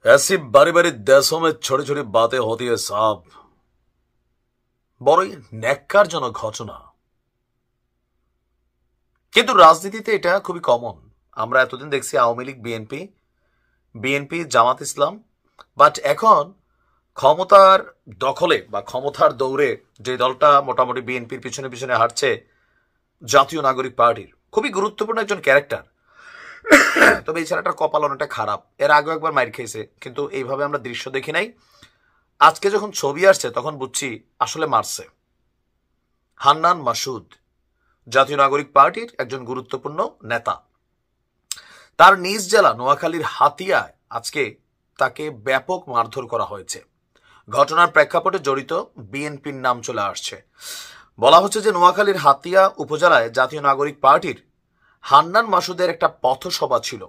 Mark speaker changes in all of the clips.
Speaker 1: ऐसी बारी बारी देशों में छोटी छोटी बातें होती है साहब, বড়ই ন্যাক্কারজনক ঘটনা। কিন্তু রাজনীতিতে এটা খুবই কমন। আমরা এতদিন দেখছি Awami League, BNP, Jamaat Islam, but এখন ক্ষমতার দখলে বা ক্ষমতার দৌড়ে যে দলটা মোটামুটি বিএনপির পিছনে পিছনে হাঁটছে, জাতীয় নাগরিক পার্টির খুবই গুরুত্বপূর্ণ একজন ক্যারেক্টার। তবে এই ছেলেটার কপাল অনেকটা খারাপ। এর আগেও একবার মাইর খেয়েছে, কিন্তু এইভাবে আমরা দৃশ্য দেখি নাই। আজকে যখন ছবি আসছে তখন বুঝছি আসলে মারছে। হান্নান মাসুদ জাতীয় নাগরিক পার্টির একজন গুরুত্বপূর্ণ নেতা। তার নিজ জেলা নোয়াখালীর হাতিয়ায় আজকে তাকে ব্যাপক মারধর করা হয়েছে। ঘটনার প্রেক্ষাপটে জড়িত বিএনপির নাম চলে আসছে। বলা হচ্ছে যে নোয়াখালীর হাতিয়া উপজেলায় জাতীয় নাগরিক পার্টির হান্নান মাসুদের একটা পথসভা ছিল।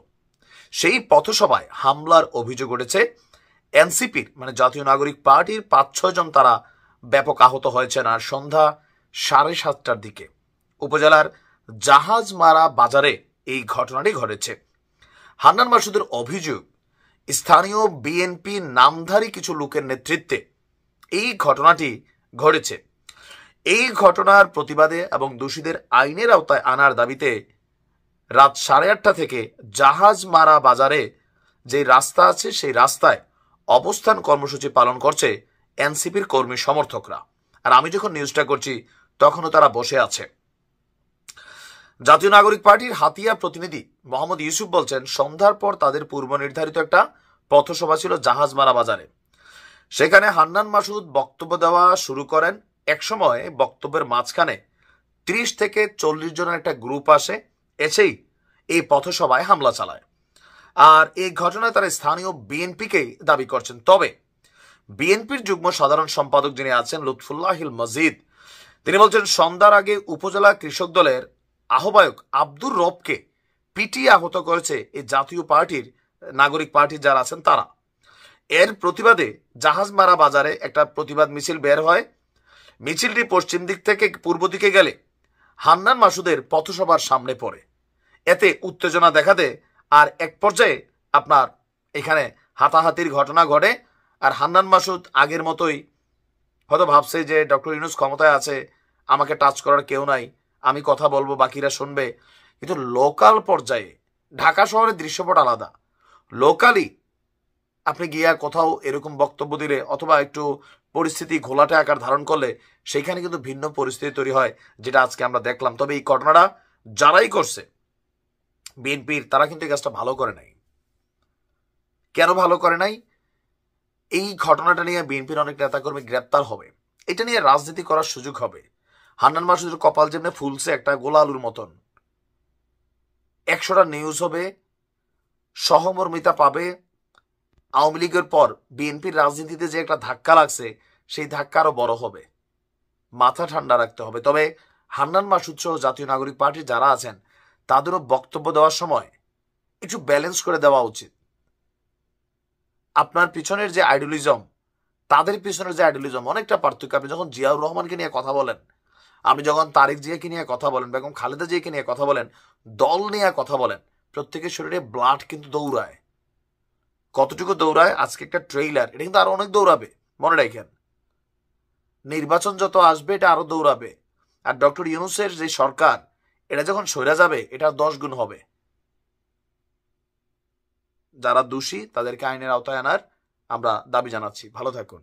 Speaker 1: সেই পথসভায় হামলার অভিযোগ উঠেছে এনসিপির মানে জাতীয় নাগরিক পার্টির ৫-৬ জন তারা ব্যাপক আহত হয়েছেন। আর সন্ধ্যা ৭:৩০টার দিকে উপজেলার জাহাজমারা বাজারে এই ঘটনাটি ঘটেছে। হান্নান মাসুদের অভিযোগ, স্থানীয় বিএনপি নামধারী কিছু লোকের নেতৃত্বে এই ঘটনাটি ঘটেছে। এই ঘটনার প্রতিবাদে এবং দোষীদের আইনের আওতায় আনার দাবিতে রাত ৮:৩০ থেকে জাহাজমারা বাজারে যে রাস্তা আছে সেই রাস্তায় অবস্থান কর্মসূচি পালন করছে এনসিপির কর্মী সমর্থকরা। আর আমি যখন নিউজটা করছি তখনও তারা বসে আছে। জাতীয় নাগরিক পার্টির হাতিয়া প্রতিনিধি মোহাম্মদ ইউসুফ বলছেন, সন্ধ্যার পর তাদের পূর্ব নির্ধারিত একটা পথসভা ছিল জাহাজমারা বাজারে। সেখানে হান্নান মাসুদ বক্তব্য দেওয়া শুরু করেন। একসময় বক্তব্যের মাঝখানে ৩০ থেকে ৪০ জনের একটা গ্রুপ এসেই এই পথসভায় হামলা চালায়। আর এই ঘটনায় তারা স্থানীয় বিএনপিকেই দাবি করছেন। তবে বিএনপির যুগ্ম সাধারণ সম্পাদক যিনি আছেন লুৎফুল্লাহিল মজিদ, তিনি বলছেন সন্ধ্যার আগে উপজেলা কৃষক দলের আহ্বায়ক আব্দুর রবকে পিটিয়ে আহত করেছে এই জাতীয় পার্টির নাগরিক পার্টির যারা আছেন তারা। এর প্রতিবাদে জাহাজমারা বাজারে একটা প্রতিবাদ মিছিল বের হয়। মিছিলটি পশ্চিম দিক থেকে পূর্ব দিকে গেলে হান্নান মাসুদের পথসভার সামনে পড়ে। এতে উত্তেজনা দেখাতে আর এক পর্যায়ে আপনার এখানে হাতাহাতির ঘটনা ঘটে। আর হান্নান মাসুদ আগের মতোই হয়তো ভাবছে যে ডক্টর ইউনূস ক্ষমতায় আছে, আমাকে টাচ করার কেউ নাই, আমি কথা বলবো বাকিরা শুনবে। কিন্তু লোকাল পর্যায়ে ঢাকা শহরের দৃশ্যপট আলাদা। লোকালি আপনি গিয়া কোথাও এরকম বক্তব্য দিলে অথবা একটু পরিস্থিতি ঘোলাটে আকার ধারণ করলে সেখানে কিন্তু ভিন্ন পরিস্থিতি তৈরি হয়, যেটা আজকে আমরা দেখলাম। তবে এই ঘটনাটা যারাই করছে বিএনপির, তারা কিন্তু এই কাজটা ভালো করে নাই। কেন ভালো করে নাই? এই ঘটনাটা নিয়ে বিএনপির অনেক নেতাকর্মী গ্রেপ্তার হবে, এটা নিয়ে রাজনীতি করার সুযোগ হবে। হান্নান মাসুদের কপাল যেমনি ফুলছে একটা গোলা আলুর মতন, ১০০টা নিউজ হবে, সহমর্মিতা পাবে। আওয়ামী লীগের পর বিএনপির রাজনীতিতে যে একটা ধাক্কা লাগছে সেই ধাক্কা আরো বড় হবে। মাথা ঠান্ডা রাখতে হবে। তবে হান্নান মাসুদ সহ জাতীয় নাগরিক পার্টির যারা আছেন তাদেরও বক্তব্য দেওয়ার সময় একটু ব্যালেন্স করে দেওয়া উচিত। আপনার পিছনের যে আইডিয়ালিজম, তাদের পিছনের যে আইডিয়ালিজম অনেকটা পার্থক্য। আপনি যখন জিয়াউর রহমানকে নিয়ে কথা বলেন, আপনি যখন তারেক জিয়াকে নিয়ে কথা বলেন, বেগম খালেদা জিয়াকে নিয়ে কথা বলেন, দল নিয়ে কথা বলেন, প্রত্যেকের শরীরে ব্লাড কিন্তু দৌড়ায়। কতটুকু দৌড়ায় আজকে একটা ট্রেইলার, এটা কিন্তু আরো অনেক দৌড়াবে, মনে রাখেন। নির্বাচন যত আসবে এটা আরো দৌড়াবে। আর ডক্টর ইউনূসের যে সরকার, এটা যখন সরে যাবে এটা 10 গুণ হবে। যারা দোষী তাদেরকে আইনের আওতায় আনার আমরা দাবি জানাচ্ছি। ভালো থাকুন।